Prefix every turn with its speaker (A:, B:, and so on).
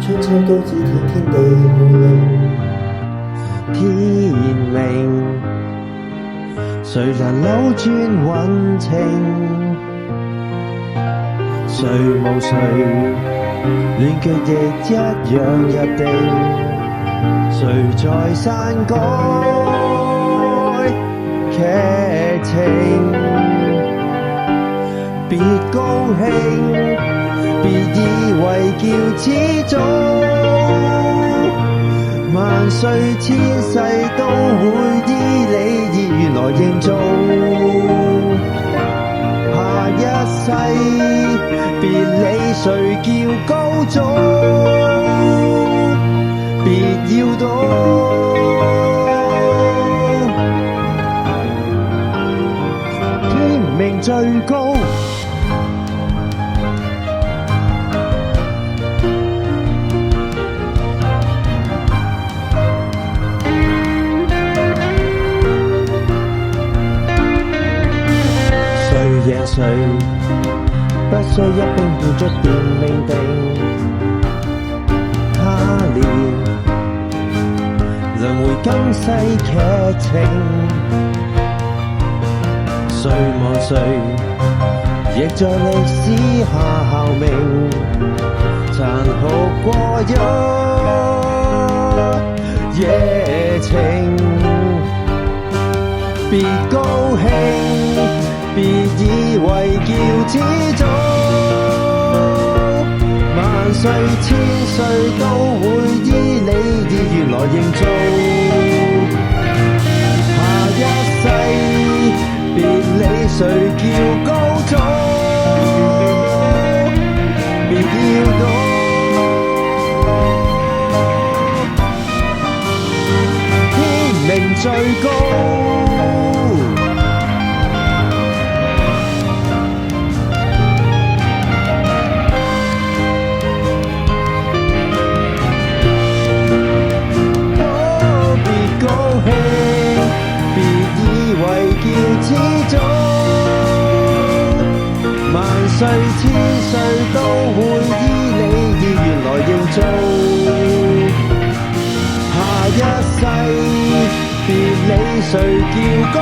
A: 春秋高指天天地無量，
B: 天明，誰能扭轉運程？誰無誰，亂腳亦一樣入定。誰在篡改劇情？別高興，別以為叫始終，萬歲千世都會依你意願來營造。下一世別理誰叫高祖，別要到天命最高。贏誰不需一兵獻出便命定，他年輪迴更世劇情，誰忘誰亦在歷史下效命，殘酷過一夜情，別高興，別以為叫始終，萬歲千歲都會依你意願來營造。下一世別理誰叫高祖，別要到天命最高。始終萬歲千歲都會依你意願來營造。下一世別理誰叫高